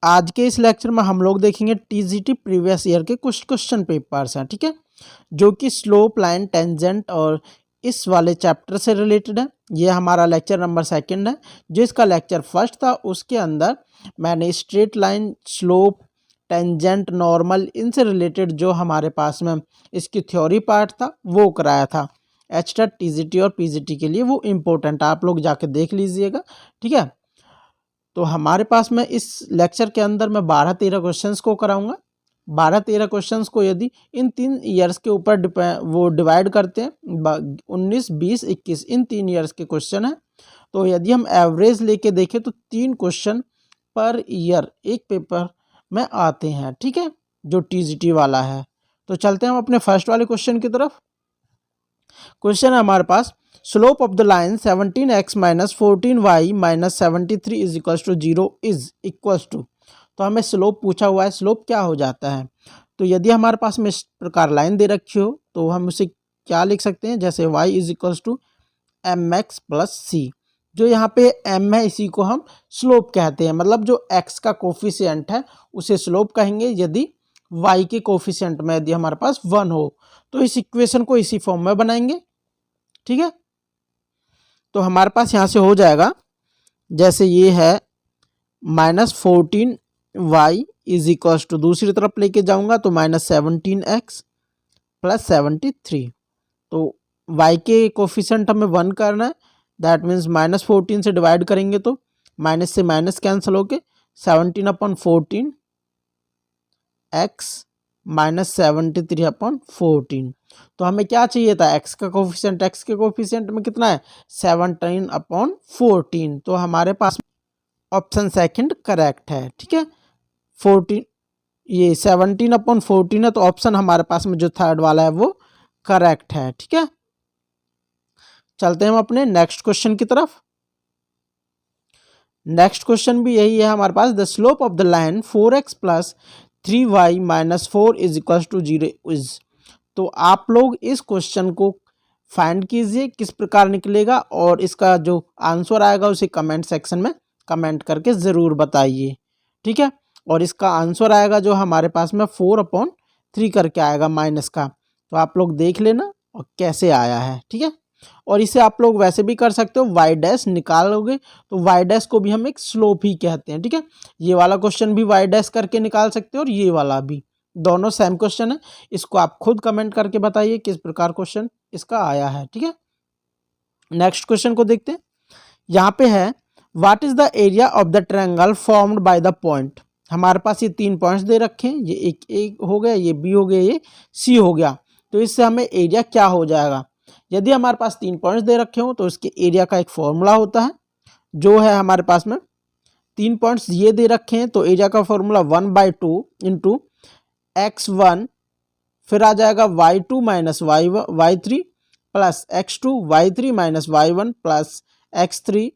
आज के इस लेक्चर में हम लोग देखेंगे टीजीटी प्रीवियस ईयर के कुछ क्वेश्चन पेपर्स हैं, ठीक है, जो कि स्लोप, लाइन, टेंजेंट और इस वाले चैप्टर से रिलेटेड है। ये हमारा लेक्चर नंबर 2 है। जो इसका लेक्चर 1 था उसके अंदर मैंने straight line, slope, tangent, normal, इनसे रिलेटेड जो हमारे पास में इसकी थ्योरी पार्ट था वो कराया था। एचटेट, टीजीटी और पीजीटी के लिए वो इम्पोर्टेंट है, आप लोग जाके देख लीजिएगा, ठीक है। तो हमारे पास में इस लेक्चर के अंदर मैं 12-13 क्वेश्चंस को कराऊंगा। 12-13 क्वेश्चंस को यदि इन 3 ईयर्स के ऊपर वो डिवाइड करते हैं, 19, 20, 21 इन 3 ईयर्स के क्वेश्चन हैं। तो यदि हम एवरेज लेके देखें तो 3 क्वेश्चन पर ईयर एक पेपर में आते हैं, ठीक है, जो टीजीटी वाला है। तो चलते हैं हम अपने फर्स्ट वाले क्वेश्चन की तरफ। क्वेश्चन है हमारे पास, slope of the line 17x minus 14y minus 73 is equals to 0 is equals to. तो हमें स्लोप पूछा हुआ है, स्लोप क्या हो जाता है। तो यदि हमारे पास में इस प्रकार लाइन दे रखी हो तो हम उसे क्या लिख सकते हैं, जैसे y is equals to mx plus C. जो यहाँ पे m है इसी को हम स्लोप कहते हैं, मतलब जो x का कोफिशिएंट है उसे स्लोप कहेंगे यदि y के कोफिशिएंट में यदि हमारे पास 1 हो। तो इस इक्वेशन को इसी फॉर्म में बनाएंगे, ठीक है। तो हमारे पास यहाँ से हो जाएगा, जैसे ये है -14y इज इक्वल्स टू, दूसरी तरफ लेके जाऊंगा तो -17x प्लस 73। तो y के कोफिशिएंट हमें 1 करना है, दैट मीन्स -14 से डिवाइड करेंगे तो माइनस से माइनस कैंसिल होके 17/14 x माइनस 73/14। तो हमें क्या चाहिए था, x का कोफिशिएंट, x के कोफिशिएंट में कितना है 17/14। तो हमारे पास ऑप्शन सेकंड करेक्ट है, ठीक है। 14 ये 17/14 है, तो ऑप्शन हमारे पास में जो थर्ड वाला है वो करेक्ट है, ठीक है। चलते हैं हम अपने नेक्स्ट क्वेश्चन की तरफ। नेक्स्ट क्वेश्चन भी यही है हमारे पास, the slope of the line 4x plus 3y minus 4 is equal to 0 is. तो आप लोग इस क्वेश्चन को फाइंड कीजिए किस प्रकार निकलेगा, और इसका जो आंसर आएगा उसे कमेंट सेक्शन में कमेंट करके ज़रूर बताइए, ठीक है। और इसका आंसर आएगा जो हमारे पास में 4/3 करके आएगा माइनस का। तो आप लोग देख लेना और कैसे आया है, ठीक है। और इसे आप लोग वैसे भी कर सकते हो, वाई डैश निकालोगे तो वाई डैश को भी हम एक स्लोप ही कहते हैं, ठीक है। ये वाला क्वेश्चन भी वाई डैश करके निकाल सकते हो और ये वाला भी, दोनों सेम क्वेश्चन है। इसको आप खुद कमेंट करके बताइए किस प्रकार क्वेश्चन इसका आया है, ठीक है। नेक्स्ट क्वेश्चन को देखते हैं। यहाँ पे है, what is the area of the triangle formed by the point. हमारे पास ये 3 पॉइंट्स दे रखे हैं, ये एक ए हो गया, ये बी हो गया, ये सी हो गया। तो इससे हमें एरिया क्या हो जाएगा। यदि हमारे पास 3 पॉइंट्स दे रखे हो तो इसके एरिया का एक फॉर्मूला होता है, जो है हमारे पास में 3 पॉइंट्स ये दे रखे हैं तो एरिया का फॉर्मूला 1/2 इंटू x1, फिर आ जाएगा y2 minus y3 plus x2 y3 minus y1 plus x3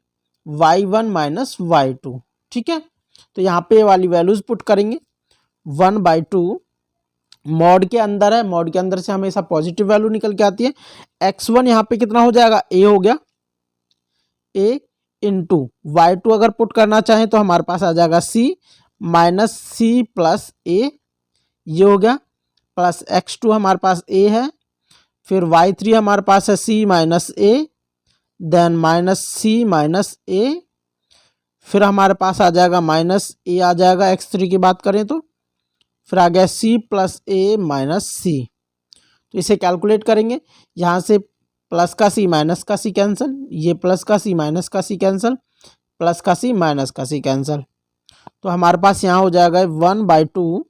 y1 minus y2, ठीक है। तो यहाँ पे वाली वैल्यूज पुट करेंगे, 1/2 मॉड के अंदर है, मॉड के अंदर से हमेशा पॉजिटिव वैल्यू निकल के आती है। x1 यहाँ पे कितना हो जाएगा, a हो गया, a इंटू y2 अगर पुट करना चाहें तो हमारे पास आ जाएगा c minus C plus a, ये हो गया, प्लस x2 हमारे पास a है, फिर y3 हमारे पास है c minus a, then minus c minus a, फिर हमारे पास आ जाएगा माइनस a आ जाएगा x3 की बात करें तो, फिर आ गया c plus a minus c। तो इसे कैलकुलेट करेंगे, यहाँ से प्लस का c माइनस का c कैंसिल, ये प्लस का c माइनस का c कैंसिल, प्लस का c माइनस का c कैंसिल। तो हमारे पास यहाँ हो जाएगा 1/2,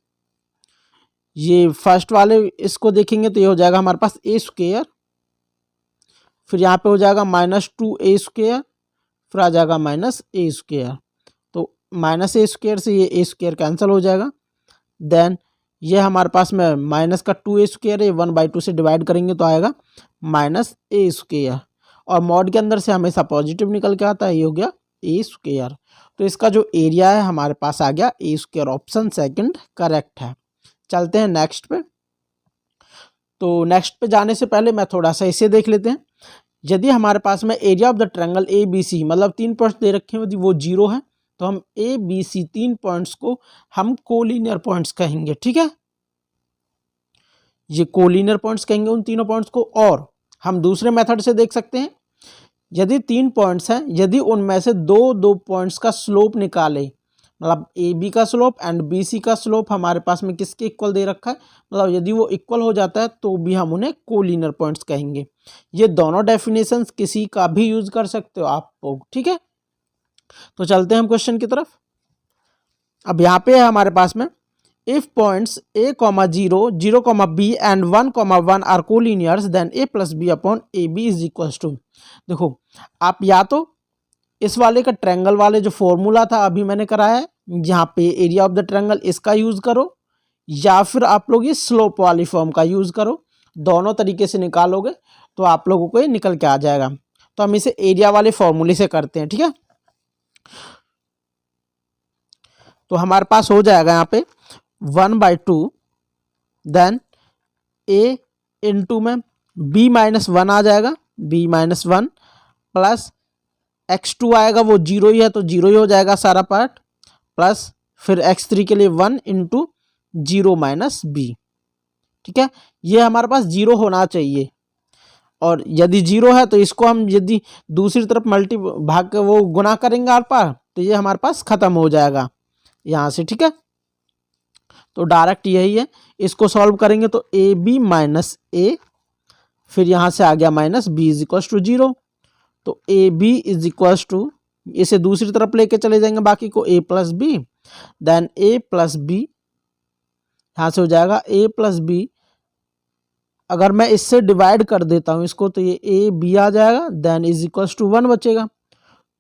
ये फर्स्ट वाले इसको देखेंगे तो ये हो जाएगा हमारे पास a², फिर यहाँ पे हो जाएगा -2a², फिर आ जाएगा -a²। तो -a² से ये a² कैंसिल हो जाएगा, देन ये हमारे पास में माइनस का 2a² है, 1/2 से डिवाइड करेंगे तो आएगा -a², और मॉड के अंदर से हमेशा पॉजिटिव निकल के आता है, ये हो गया a²। तो इसका जो एरिया है हमारे पास आ गया a², ऑप्शन सेकंड करेक्ट है। चलते हैं नेक्स्ट पे। तो नेक्स्ट पे जाने से पहले मैं थोड़ा सा इसे देख लेते हैं। यदि हमारे पास में area of the triangle ABC, मतलब 3 पॉइंट्स दे रखे हैं, यदि वो 0 है तो हम ए बी सी 3 पॉइंट्स को हम कोलिनियर पॉइंट्स कहेंगे। ठीक है, ये कोलिनियर पॉइंट्स कहेंगे उन तीनों पॉइंट्स को। और हम दूसरे मेथड से देख सकते हैं, यदि 3 पॉइंट्स हैं, यदि उनमें से दो पॉइंट्स का स्लोप निकाले, मतलब ए बी का स्लोप एंड बी सी का स्लोप हमारे पास में किसके इक्वल दे रखा है, मतलब यदि वो इक्वल हो जाता है तो भी हम उन्हें कोलिनियर पॉइंट्स कहेंगे। ये दोनों डेफिनेशंस किसी का भी यूज कर सकते हो आप लोग। ठीक है, तो चलते हैं हम क्वेश्चन की तरफ। अब यहाँ पे है हमारे पास में, if points a, 0, 0, b and 1, 1 are collinears then a plus B upon A B is equals to. देखो, आप या तो इस वाले का ट्रायंगल वाले जो फॉर्मूला था अभी मैंने कराया है, यहाँ पे एरिया ऑफ द ट्रायंगल, इसका यूज करो, या फिर आप लोग ये स्लोप वाली फॉर्म का यूज करो। दोनों तरीके से निकालोगे तो आप लोगों को ये निकल के आ जाएगा। तो हम इसे एरिया वाले फॉर्मूले से करते हैं। ठीक है, तो हमारे पास हो जाएगा यहाँ पे 1/2 देन a इंटू में b-1 आ जाएगा, b-1 प्लस x2 आएगा, वो 0 ही है तो 0 ही हो जाएगा सारा पार्ट, प्लस फिर x3 के लिए 1 इंटू 0 माइनस b। ठीक है, ये हमारे पास 0 होना चाहिए, और यदि 0 है तो इसको हम यदि दूसरी तरफ मल्टी भाग के वो गुना करेंगे आर पार, तो ये हमारे पास खत्म हो जाएगा यहाँ से। ठीक है, तो डायरेक्ट यही है, इसको सॉल्व करेंगे तो ए बी माइनस ए, फिर यहाँ से आ गया minus B is equals to 0, तो A B is equals to, इसे दूसरी तरफ लेके चले जाएंगे बाकी को, A plus B, then A plus B, यहाँ से हो जाएगा ए प्लस बी। अगर मैं इससे डिवाइड कर देता हूँ इसको तो ये ए बी आ जाएगा, देन इज इक्वल्स टू 1 बचेगा।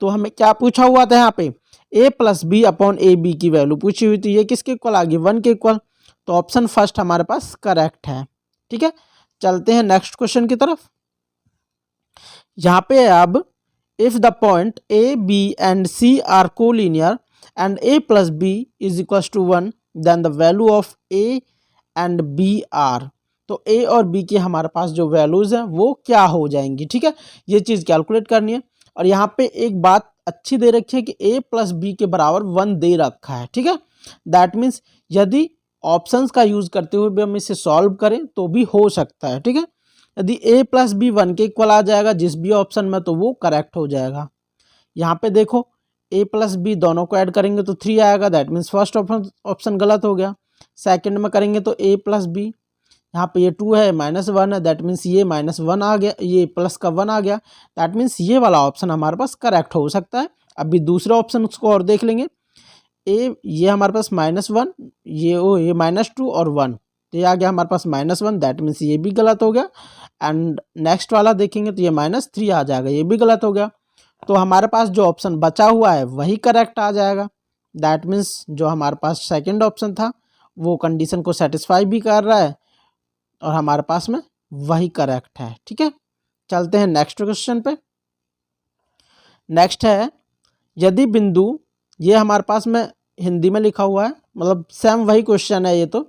तो हमें क्या पूछा हुआ था यहाँ पे, a plus B upon A B की वैल्यू पूछी हुई थी, ये किसके इक्वल आ गई, 1 के इक्वल। तो ऑप्शन फर्स्ट हमारे पास करेक्ट है। ठीक है, चलते हैं नेक्स्ट क्वेश्चन की तरफ। यहाँ पे अब if the point A B and C are collinear and a plus B is equals to 1 then the value of a and b are. तो a और b की हमारे पास जो वैल्यूज हैं वो क्या हो जाएंगी। ठीक है, ये चीज़ कैलकुलेट करनी है। और यहाँ पे एक बात अच्छी दे रखी है कि a प्लस बी के बराबर 1 दे रखा है। ठीक है, दैट मीन्स यदि ऑप्शंस का यूज करते हुए भी हम इसे सॉल्व करें तो भी हो सकता है। ठीक है, यदि a प्लस बी 1 के इक्वल आ जाएगा जिस भी ऑप्शन में, तो वो करेक्ट हो जाएगा। यहाँ पे देखो a प्लस बी दोनों को ऐड करेंगे तो 3 आएगा, दैट मीन्स फर्स्ट ऑप्शन गलत हो गया। सेकंड में करेंगे तो a प्लस बी, यहाँ पे ये 2 है, -1 है, दैट मीन्स ये -1 आ गया, ये प्लस का 1 आ गया, दैट मीन्स ये वाला ऑप्शन हमारे पास करेक्ट हो सकता है। अभी दूसरे ऑप्शन को और देख लेंगे, ये हमारे पास -1, ये -2 और 1, तो ये आ गया हमारे पास -1, दैट मीन्स ये भी गलत हो गया। एंड नेक्स्ट वाला देखेंगे तो ये -3 आ जाएगा, ये भी गलत हो गया। तो हमारे पास जो ऑप्शन बचा हुआ है वही करेक्ट आ जाएगा, दैट मीन्स जो हमारे पास सेकेंड ऑप्शन था वो कंडीशन को सेटिस्फाई भी कर रहा है और हमारे पास में वही करेक्ट है। ठीक है, चलते हैं नेक्स्ट क्वेश्चन पे। नेक्स्ट है, यदि बिंदु, ये हमारे पास में हिंदी में लिखा हुआ है, मतलब सेम वही क्वेश्चन है ये तो,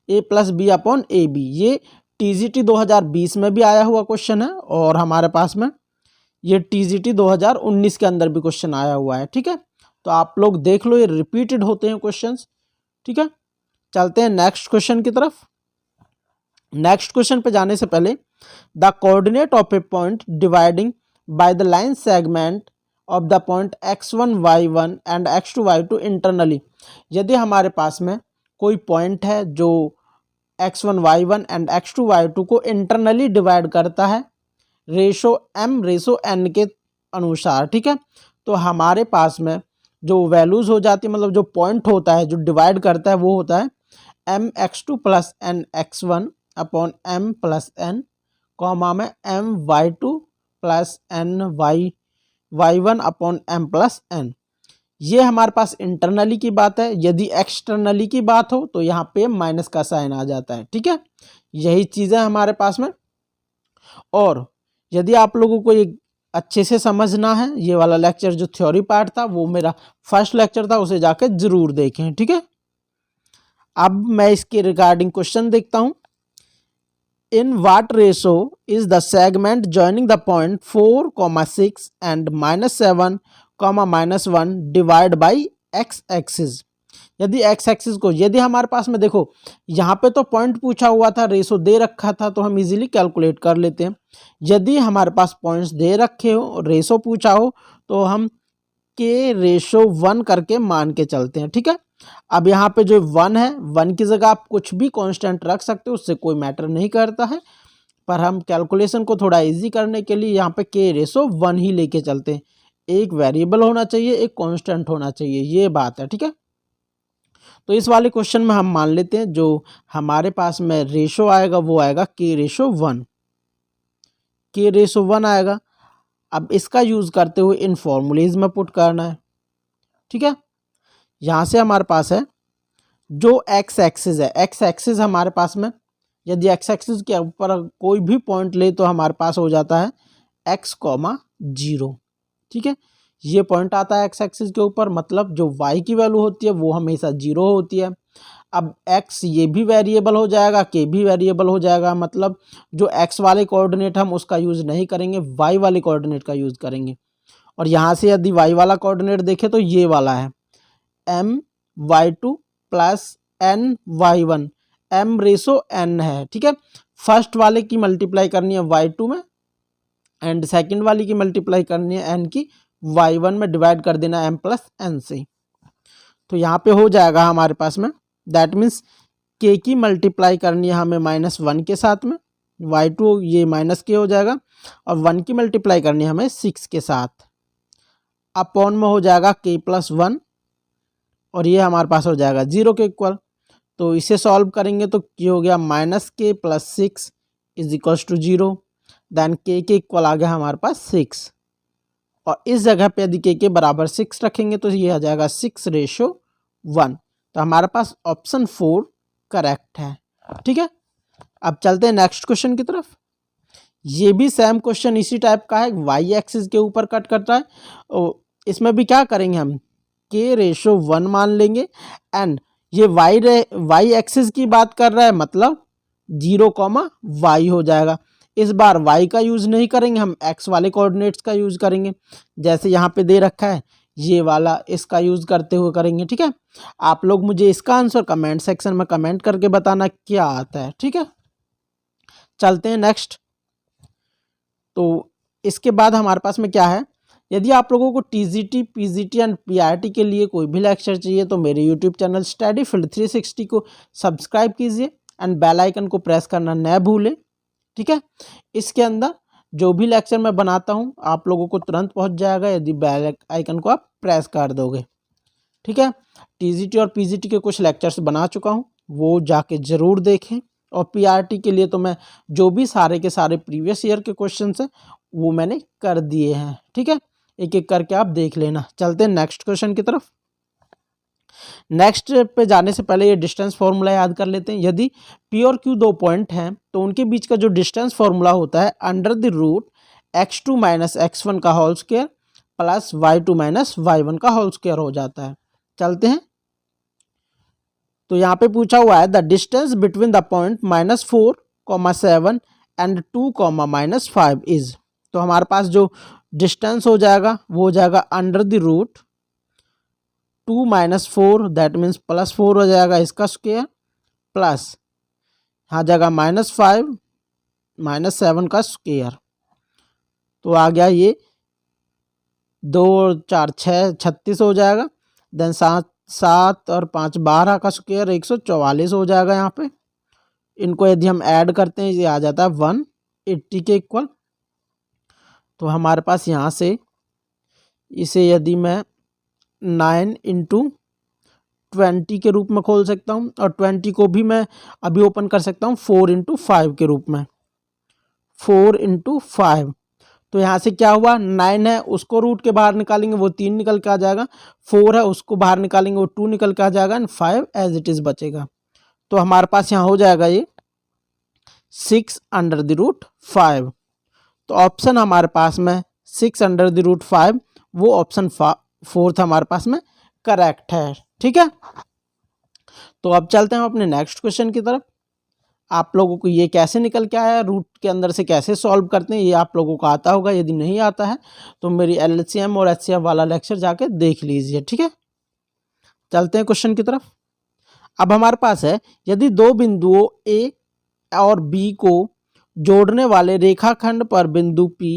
a plus B upon A B, ये TGT 2020 में भी आया हुआ क्वेश्चन है और हमारे पास में ये TGT 2019 के अंदर भी क्वेश्चन आया हुआ है। ठीक है, तो आप लोग देख लो, ये रिपीटेड होते हैं क्वेश्चंस। ठीक है, चलते हैं नेक्स्ट क्वेश्चन की तरफ। नेक्स्ट क्वेश्चन पे जाने से पहले, the coordinate of A point dividing by the line segment of the point x1 y1 and x2 y2 internally. यदि हमारे पास में कोई पॉइंट है जो x1 y1 and x2 y2 को इंटरनली डिवाइड करता है रेशो m/n के अनुसार। ठीक है, तो हमारे पास में जो वैल्यूज हो जाती है, मतलब जो पॉइंट होता है जो डिवाइड करता है, वो होता है mx2 plus n x1 upon m plus n, comma में my2 plus n y1 upon m plus n। ये हमारे पास इंटरनली की बात है। यदि एक्सटर्नली की बात हो तो यहाँ पे माइनस का साइन आ जाता है। ठीक है, यही चीज़ें हमारे पास में। और यदि आप लोगों को ये अच्छे से समझना है, ये वाला लेक्चर जो थ्योरी पार्ट था वो मेरा फर्स्ट लेक्चर था, उसे जाकर जरूर देखें। ठीक है, अब मैं इसके रिगार्डिंग क्वेश्चन देखता हूँ। In what ratio is the segment joining the point 4, 6 and -7, -1 divided by x axis, यदि एक्स एक्सिस को, यदि हमारे पास में देखो यहाँ पे तो पॉइंट पूछा हुआ था, रेशो दे रखा था तो हम इजीली कैलकुलेट कर लेते हैं। यदि हमारे पास पॉइंट्स दे रखे हो, रेशो पूछा हो, तो हम के रेशो 1 करके मान के चलते हैं, ठीक है। अब यहाँ पे जो 1 है, 1 की जगह आप कुछ भी कांस्टेंट रख सकते हो, उससे कोई मैटर नहीं करता है, पर हम कैलकुलेशन को थोड़ा इजी करने के लिए यहाँ पे के रेशो 1 ही लेके चलते हैं। एक वेरिएबल होना चाहिए, एक कांस्टेंट होना चाहिए, ये बात है, ठीक है। तो इस वाले क्वेश्चन में हम मान लेते हैं जो हमारे पास में रेशो आएगा वो आएगा के रेशो 1, के रेशो 1 आएगा। अब इसका यूज़ करते हुए इन फॉर्मूलेज में पुट करना है, ठीक है। यहाँ से हमारे पास है जो एक्स एक्सिस है, एक्स एक्सिस हमारे पास में, यदि एक्स एक्सिस के ऊपर कोई भी पॉइंट ले तो हमारे पास हो जाता है x, 0, ठीक है। ये पॉइंट आता है एक्स एक्सिस के ऊपर, मतलब जो y की वैल्यू होती है वो हमेशा 0 होती है। अब x ये भी वेरिएबल हो जाएगा, k भी वेरिएबल हो जाएगा, मतलब जो x वाले कोऑर्डिनेट हम उसका यूज़ नहीं करेंगे, y वाले कोऑर्डिनेट का यूज़ करेंगे। और यहाँ से यदि y वाला कोऑर्डिनेट देखें तो ये वाला है my2 plus ny1, m ratio n है, ठीक है। फर्स्ट वाले की मल्टीप्लाई करनी है y2 में एंड सेकंड वाली की मल्टीप्लाई करनी है n की y1 में, डिवाइड कर देना m प्लस n से। तो यहाँ पे हो जाएगा हमारे पास में, दैट मीन्स k की मल्टीप्लाई करनी है हमें -1 के साथ में, y2 ये -k हो जाएगा, और 1 की मल्टीप्लाई करनी है हमें 6 के साथ, अपॉन में हो जाएगा k प्लस 1, और ये हमारे पास हो जाएगा 0 के इक्वल। तो इसे सॉल्व करेंगे तो ये हो गया -k plus 6 is equals to 0, then k के इक्वल आ गया हमारे पास 6, और इस जगह पे यदि k के बराबर 6 रखेंगे तो ये आ जाएगा 6 रेशो 1। तो हमारे पास ऑप्शन 4 करेक्ट है, ठीक है। अब चलते हैं नेक्स्ट क्वेश्चन की तरफ। ये भी सेम क्वेश्चन इसी टाइप का है, वाई एक्सिस के ऊपर कट करता है, और इसमें भी क्या करेंगे हम के रेशो 1 मान लेंगे, एंड ये वाई एक्सिस की बात कर रहा है, मतलब 0, y हो जाएगा। इस बार y का यूज़ नहीं करेंगे, हम x वाले कोऑर्डिनेट्स का यूज़ करेंगे, जैसे यहाँ पे दे रखा है ये वाला, इसका यूज़ करते हुए करेंगे, ठीक है। आप लोग मुझे इसका आंसर कमेंट सेक्शन में कमेंट करके बताना क्या आता है, ठीक है। चलते हैं नेक्स्ट। तो इसके बाद हमारे पास में क्या है, यदि आप लोगों को टीजीटी, पीजीटी एंड पीआरटी के लिए कोई भी लेक्चर चाहिए तो मेरे यूट्यूब चैनल स्टडी फील्ड 360 को सब्सक्राइब कीजिए एंड बेल आइकन को प्रेस करना न भूलें, ठीक है। इसके अंदर जो भी लेक्चर मैं बनाता हूँ आप लोगों को तुरंत पहुँच जाएगा यदि बेल आइकन को आप प्रेस कर दोगे, ठीक है। टीजीटी और पीजीटी के कुछ लेक्चर्स बना चुका हूँ, वो जाके ज़रूर देखें, और पीआरटी के लिए तो मैं जो भी सारे के सारे प्रीवियस ईयर के क्वेश्चन हैं वो मैंने कर दिए हैं, ठीक है। एक एक करके आप देख लेना। चलते हैं नेक्स्ट क्वेश्चन की तरफ। नेक्स्ट पे जाने से पहले ये डिस्टेंस फार्मूला याद कर लेते हैं। यदि पी और क्यू दो पॉइंट हैं तो उनके बीच का जो डिस्टेंस फार्मूला होता है under the root x2 minus x1 का whole square plus y2 minus y1 का होल स्क्वायर हो जाता है। चलते हैं। तो यहाँ पे पूछा हुआ है the distance between the point -4, 7 and 2, -5 is. तो हमारे पास जो डिस्टेंस हो जाएगा वो हो जाएगा under the root 2 - 4, that means +4 हो जाएगा इसका स्क्वायर, प्लस यहाँ जाएगा -5 - 7 का स्क्वायर। तो आ गया ये 2 और 4 6 36 हो जाएगा, देन 7 और 5 12 का स्क्वायर 144 हो जाएगा। यहाँ पे इनको यदि हम ऐड करते हैं ये आ जाता है 180 के इक्वल। तो हमारे पास यहाँ से इसे यदि मैं 9 × 20 के रूप में खोल सकता हूँ, और 20 को भी मैं अभी ओपन कर सकता हूँ 4 × 5 के रूप में, 4 × 5। तो यहाँ से क्या हुआ, 9 है उसको रूट के बाहर निकालेंगे वो 3 निकल के आ जाएगा, 4 है उसको बाहर निकालेंगे वो 2 निकल के आ जाएगा, एंड 5 एज इट इज़ बचेगा। तो हमारे पास यहाँ हो जाएगा ये 6 √ 5। तो ऑप्शन हमारे पास में 6 √ 5 वो ऑप्शन 4 हमारे पास में करेक्ट है, ठीक है। तो अब चलते हैं हम अपने नेक्स्ट क्वेश्चन की तरफ। आप लोगों को ये कैसे निकल के आया, रूट के अंदर से कैसे सॉल्व करते हैं ये आप लोगों को आता होगा, यदि नहीं आता है तो मेरी LCM और HCF वाला लेक्चर जाके देख लीजिए, ठीक है। चलते हैं क्वेश्चन की तरफ। अब हमारे पास है, यदि दो बिंदुओं ए और बी को जोड़ने वाले रेखाखंड पर बिंदु P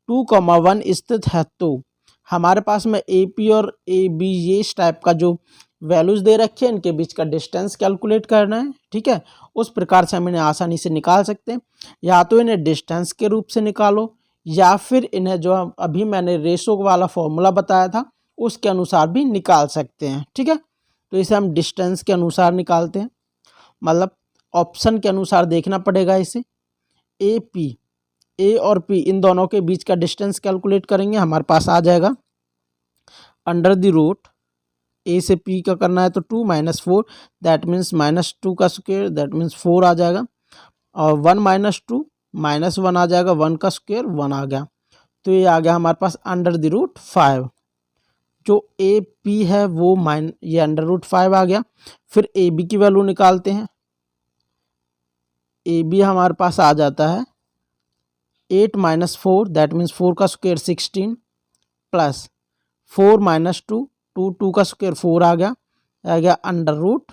2,1 स्थित है, तो हमारे पास में AP और AB ये इस टाइप का जो वैल्यूज दे रखे हैं, इनके बीच का डिस्टेंस कैलकुलेट करना है। ठीक है, उस प्रकार से हम इन्हें आसानी से निकाल सकते हैं। या तो इन्हें डिस्टेंस के रूप से निकालो, या फिर इन्हें जो अभी मैंने रेशो वाला फॉर्मूला बताया था उसके अनुसार भी निकाल सकते हैं। ठीक है, तो इसे हम डिस्टेंस के अनुसार निकालते हैं, मतलब ऑप्शन के अनुसार देखना पड़ेगा इसे। ए और P इन दोनों के बीच का डिस्टेंस कैलकुलेट करेंगे, हमारे पास आ जाएगा अंडर द रूट ए से P का करना है तो 2 - 4, दैट मीन्स -2 का स्क्वायर, दैट मीन्स 4 आ जाएगा, और 1 - 2 -1 आ जाएगा, 1 का स्क्वायर 1 आ गया, तो ये आ गया हमारे पास अंडर द रूट 5। जो AP है वो ये अंडर रूट 5 आ गया। फिर AB की वैल्यू निकालते हैं। AB हमारे पास आ जाता है 8 - 4, दैट मीन्स 4 का स्क्वायर 16, प्लस 4 - 2 2 का स्क्वायर 4 आ गया अंडर रूट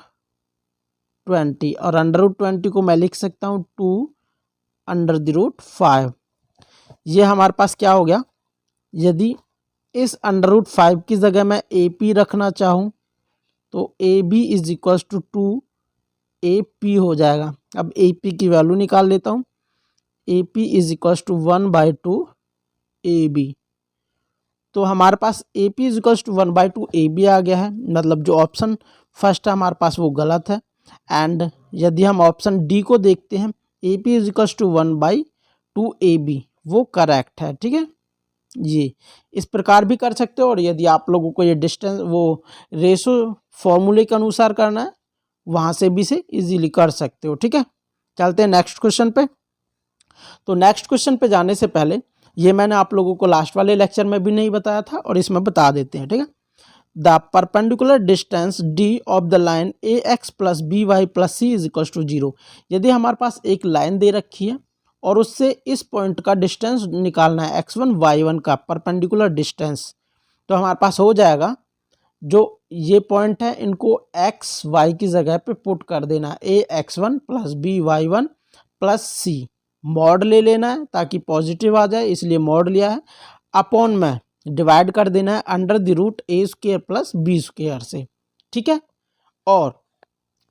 20, और अंडर रूट 20 को मैं लिख सकता हूँ 2 अंडर द रूट 5। ये हमारे पास क्या हो गया, यदि इस अंडर रूट 5 की जगह मैं AP रखना चाहूँ तो AB is equals to 2AP हो जाएगा। अब AP की वैल्यू निकाल लेता हूँ, AP is equals to 1/2 AB। तो हमारे पास AP is equals to 1/2 AB आ गया है, मतलब जो ऑप्शन फर्स्ट है हमारे पास वो गलत है। एंड यदि हम ऑप्शन डी को देखते हैं, AP is equals to 1/2 AB, वो करेक्ट है। ठीक है, ये इस प्रकार भी कर सकते हो, और यदि आप लोगों को ये डिस्टेंस वो रेशो फॉर्मूले के अनुसार करना है, वहाँ से भी इसे इजीली कर सकते हो। ठीक है, चलते हैं नेक्स्ट क्वेश्चन पे। तो नेक्स्ट क्वेश्चन पे जाने से पहले ये मैंने आप लोगों को लास्ट वाले लेक्चर में भी नहीं बताया था, और इसमें बता देते हैं। ठीक है, the perpendicular distance D of the line AX + BY + C is equal to 0। यदि हमारे पास एक लाइन दे रखी है और उससे इस पॉइंट का डिस्टेंस निकालना है, x1 y1 का परपेंडिकुलर डिस्टेंस, तो हमारे पास हो जाएगा, जो ये पॉइंट है इनको x y की जगह पे पुट कर देना, AX1 + BY1 + C, मॉड ले लेना है ताकि पॉजिटिव आ जाए, इसलिए मॉड लिया है, अपॉन में डिवाइड कर देना है under the root A² + B² से। ठीक है, और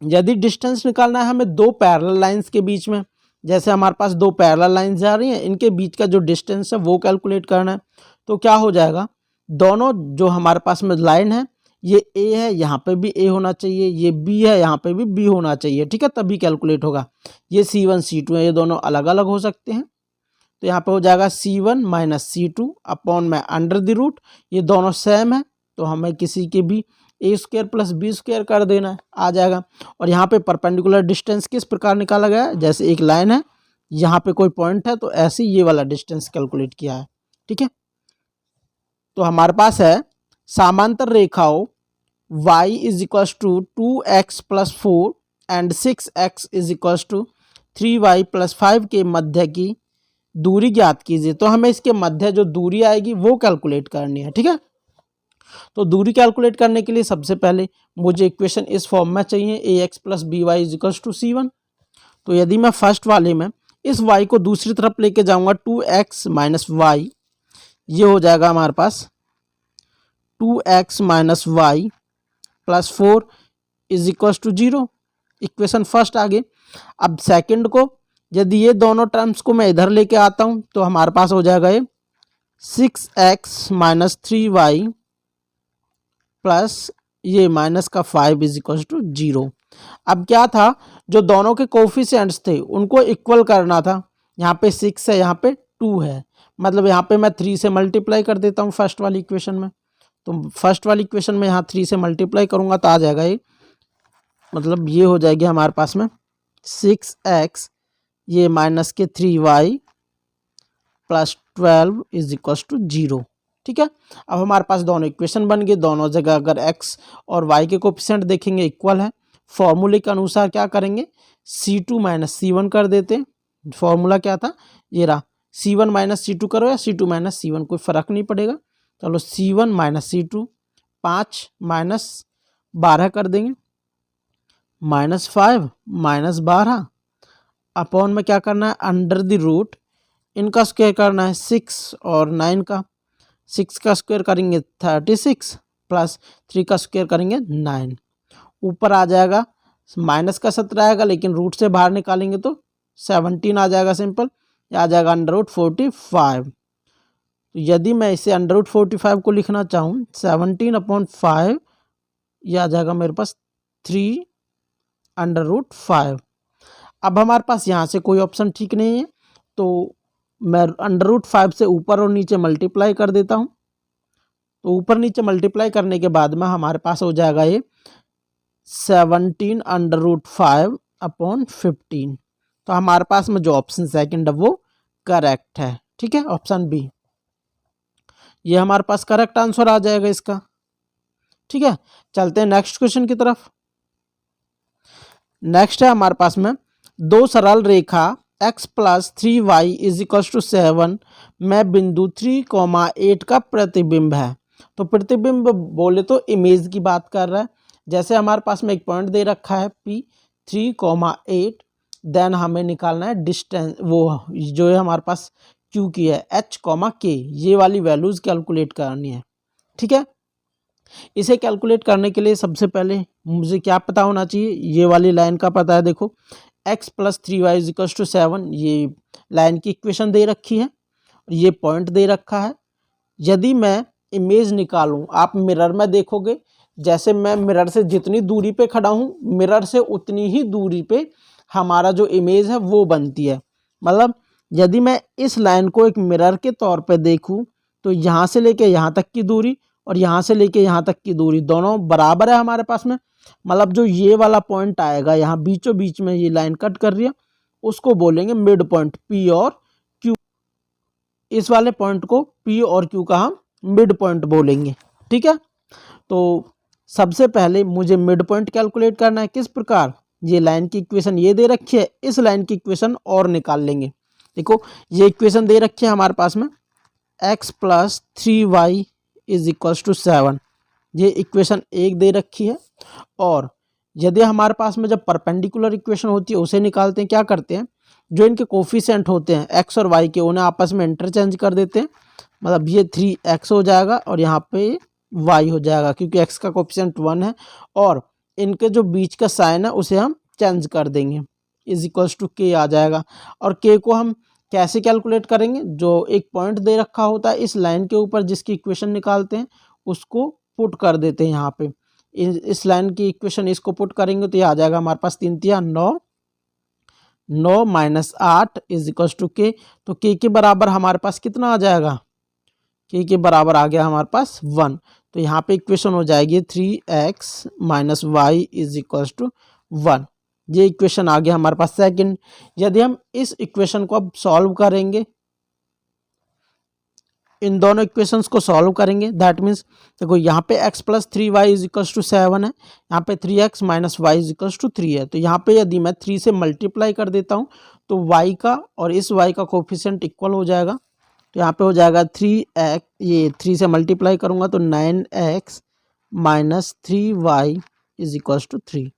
यदि डिस्टेंस निकालना है हमें दो पैरेलल लाइंस के बीच में, जैसे हमारे पास दो पैरेलल लाइंस जा रही हैं, इनके बीच का जो डिस्टेंस है वो कैलकुलेट करना है, तो क्या हो जाएगा, दोनों जो हमारे पास में लाइन है, ये A है, यहाँ पे भी A होना चाहिए, ये B है, यहाँ पे भी B होना चाहिए। ठीक है, तभी कैलकुलेट होगा। ये C1 C2 है, ये दोनों अलग अलग हो सकते हैं, तो यहाँ पे हो जाएगा C1 - C2 अपॉन में अंडर द रूट, ये दोनों सेम है तो हमें किसी के भी A² + B² कर देना है, आ जाएगा। और यहाँ पे परपेंडिकुलर डिस्टेंस किस प्रकार निकाला गया है, जैसे एक लाइन है, यहाँ पे कोई पॉइंट है, तो ऐसे ये वाला डिस्टेंस कैलकुलेट किया है। ठीक है, तो हमारे पास है समांतर रेखाओं y is equal to 2x + 4 and 6x is equal to 3y + 5 के मध्य की दूरी ज्ञात कीजिए। तो हमें इसके मध्य जो दूरी आएगी वो कैलकुलेट करनी है। ठीक है, तो दूरी कैलकुलेट करने के लिए सबसे पहले मुझे इक्वेशन इस फॉर्म में चाहिए, ax + by is equal to C1। तो यदि मैं फर्स्ट वाले में इस y को दूसरी तरफ लेके जाऊंगा, 2x - y, ये हो जाएगा हमारे पास 2x - y + 4 is equal to 0। Equation first आ गई। अब सेकंड को, यदि ये दोनों टर्म्स को मैं इधर लेके आता हूं तो हमारे पास हो जाएगा ये 6x - 3y प्लस ये -5 इज इक्वल टू 0। अब क्या था, जो दोनों के कोफिशिएंट्स थे उनको इक्वल करना था, यहाँ पे 6 है, यहाँ पे 2 है, मतलब यहाँ पे मैं 3 से मल्टीप्लाई कर देता हूँ फर्स्ट वाली इक्वेशन में। तो फर्स्ट वाली इक्वेशन में यहाँ 3 से मल्टीप्लाई करूँगा तो आ जाएगा ये, मतलब ये हो जाएगी हमारे पास में 6x, ये -3y + 12 इज इक्वल टू 0। ठीक है, अब हमारे पास दोनों इक्वेशन बन गए, दोनों जगह अगर x और y के कोफिशिएंट देखेंगे इक्वल है, फॉर्मूले के अनुसार क्या करेंगे, C2 - C1 कर देते हैं। फॉर्मूला क्या था, ये रहा, C1 - C2 करो या C2 - C1, कोई फ़र्क नहीं पड़ेगा। चलो C1 - C2, 5 - 12 कर देंगे, -5 -12 अपॉन में क्या करना है, अंडर द रूट इनका स्क्वायर करना है 6 और 9 का, 6 का स्क्वायर करेंगे 36 प्लस 3 का स्क्वायर करेंगे 9, ऊपर आ जाएगा माइनस का 17 आएगा, लेकिन रूट से बाहर निकालेंगे तो 17 आ जाएगा सिंपल, आ जाएगा √45। तो यदि मैं इसे √45 को लिखना चाहूँ 17/5, यह आ जाएगा मेरे पास 3√5। अब हमारे पास यहाँ से कोई ऑप्शन ठीक नहीं है, तो मैं √5 से ऊपर और नीचे मल्टीप्लाई कर देता हूँ। तो ऊपर नीचे मल्टीप्लाई करने के बाद में हमारे पास हो जाएगा ये 17√5/15। तो हमारे पास में जो ऑप्शन सेकंड है वो करेक्ट है। ठीक है, ऑप्शन बी ये हमारे पास करेक्ट आंसर आ जाएगा इसका। ठीक है, चलते हैं नेक्स्ट क्वेश्चन की तरफ। नेक्स्ट है हमारे पास में दो सरल रेखा x + 3y = 7 में बिंदु 3,8 का प्रतिबिंब है। तो प्रतिबिंब बोले तो इमेज की बात कर रहा है। जैसे हमारे पास में एक पॉइंट दे रखा है P 3,8, देन हमें निकालना है डिस्टेंस, वो जो है हमारे पास Q की है H, K, ये वाली वैल्यूज कैलकुलेट करनी है। ठीक है, इसे कैलकुलेट करने के लिए सबसे पहले मुझे क्या पता होना चाहिए, ये वाली लाइन का पता है। देखो x + 3y = 7, ये लाइन की इक्वेशन दे रखी है, ये पॉइंट दे रखा है। यदि मैं इमेज निकालूं, आप मिरर में देखोगे, जैसे मैं मिरर से जितनी दूरी पे खड़ा हूं, मिरर से उतनी ही दूरी पे हमारा जो इमेज है वो बनती है। मतलब यदि मैं इस लाइन को एक मिरर के तौर पे देखूं, तो यहाँ से लेके यहाँ तक की दूरी और यहाँ से लेके यहाँ तक की दूरी दोनों बराबर है हमारे पास में। मतलब जो ये वाला पॉइंट आएगा, यहाँ बीचों बीच में ये लाइन कट कर रही है, उसको बोलेंगे मिड पॉइंट P और Q। इस वाले पॉइंट को P और Q का हम मिड पॉइंट बोलेंगे। ठीक है, तो सबसे पहले मुझे मिड पॉइंट कैलकुलेट करना है। किस प्रकार, ये लाइन की इक्वेशन ये दे रखी है, इस लाइन की इक्वेशन और निकाल लेंगे। देखो ये इक्वेशन दे रखी है हमारे पास में x + 3y = 7, ये इक्वेशन एक दे रखी है। और यदि हमारे पास में जब परपेंडिकुलर इक्वेशन होती है उसे निकालते हैं, क्या करते हैं, जो इनके कोफिशिएंट होते हैं x और y के, उन्हें आपस में इंटरचेंज कर देते हैं। मतलब ये 3x हो जाएगा और यहाँ पे y हो जाएगा, क्योंकि x का कोफिशिएंट 1 है, और इनके जो बीच का साइन है उसे हम चेंज कर देंगे, = k आ जाएगा। और k को हम कैसे कैलकुलेट करेंगे, जो एक पॉइंट दे रखा होता है इस लाइन के ऊपर जिसकी इक्वेशन निकालते हैं, उसको पुट कर देते हैं यहाँ पे। इस लाइन की इक्वेशन इसको पुट करेंगे तो ये आ जाएगा हमारे पास 3 × 9, 9 - 8 = k। तो k के बराबर हमारे पास कितना आ जाएगा, k के बराबर आ गया हमारे पास 1। तो यहाँ पे इक्वेशन हो जाएगी 3x - y = 1। ये इक्वेशन आ गया हमारे पास सेकंड। यदि हम इस इक्वेशन को अब सॉल्व करेंगे, इन दोनों इक्वेशंस को सॉल्व करेंगे, दैट मीन्स देखो यहाँ पे x + 3y = 7 है, यहाँ पे 3x - y = 3 है। तो यहाँ पे यदि मैं 3 से मल्टीप्लाई कर देता हूँ तो y का और इस y का कोफिशिएंट इक्वल हो जाएगा। तो यहाँ पे हो जाएगा 3x, ये 3 से मल्टीप्लाई करूँगा तो 9x - 3y = 3,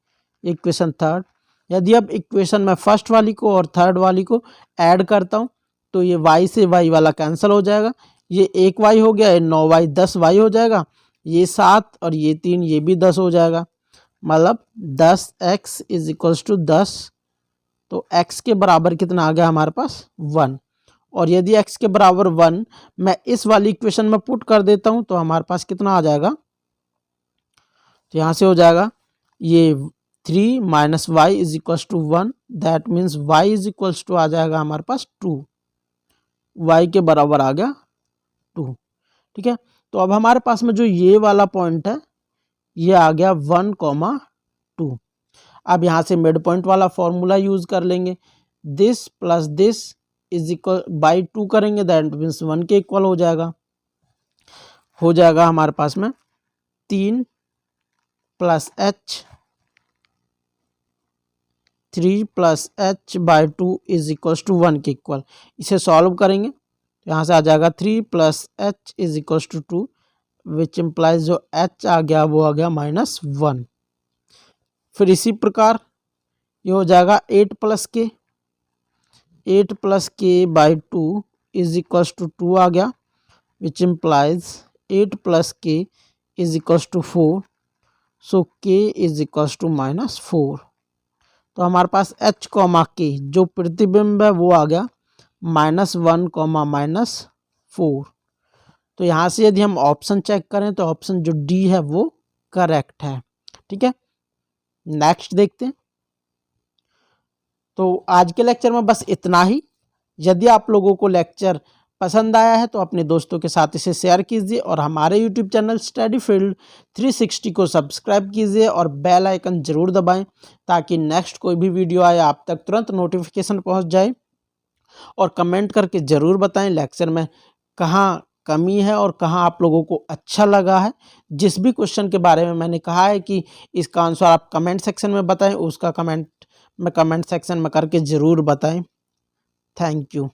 इक्वेशन थर्ड। यदि अब इक्वेशन में फर्स्ट वाली को और थर्ड वाली को ऐड करता हूँ तो ये y से y वाला कैंसिल हो जाएगा, ये 1y हो गया, ये 9y 10y हो जाएगा, ये 7 और ये 3, ये भी 10 हो जाएगा। मतलब 10x = 10। तो x के बराबर कितना आ गया हमारे पास 1। और यदि x के बराबर 1 मैं इस वाली इक्वेशन में पुट कर देता हूँ तो हमारे पास कितना आ जाएगा, तो यहाँ से हो जाएगा ये 3 - y = 1, दैट मीन्स y = आ जाएगा हमारे पास 2, y के बराबर आ गया 2। ठीक है, तो अब हमारे पास में जो ये वाला पॉइंट है ये आ गया 1, 2। अब यहाँ से मिड पॉइंट वाला फॉर्मूला यूज कर लेंगे, दिस प्लस दिस /2 करेंगे, दैट मीन्स 1 के इक्वल हो जाएगा हमारे पास में 3 + h, 3 + h/2 = 1 के इक्वल। इसे सॉल्व करेंगे तो यहाँ से आ जाएगा 3 + h = 2, विच इम्प्लाइज जो h आ गया वो आ गया -1। फिर इसी प्रकार ये हो जाएगा 8 plus k by 2 is equals to 2 आ गया, which implies 8 plus k is equals to 4। So k is equals to -4। तो हमारे पास h k जो प्रतिबिंब है वो आ गया -1, -4। तो यहाँ से यदि हम ऑप्शन चेक करें तो ऑप्शन जो डी है वो करेक्ट है। ठीक है, नेक्स्ट देखते हैं। तो आज के लेक्चर में बस इतना ही। यदि आप लोगों को लेक्चर पसंद आया है तो अपने दोस्तों के साथ इसे शेयर कीजिए और हमारे यूट्यूब चैनल स्टडी फील्ड 360 को सब्सक्राइब कीजिए और बेल आइकन जरूर दबाएं ताकि नेक्स्ट कोई भी वीडियो आए आप तक तुरंत नोटिफिकेशन पहुंच जाए। और कमेंट करके ज़रूर बताएं लेक्चर में कहाँ कमी है और कहाँ आप लोगों को अच्छा लगा है। जिस भी क्वेश्चन के बारे में मैंने कहा है कि इसका आंसर आप कमेंट सेक्शन में बताएं, उसका कमेंट सेक्शन में करके ज़रूर बताएं। Thank you.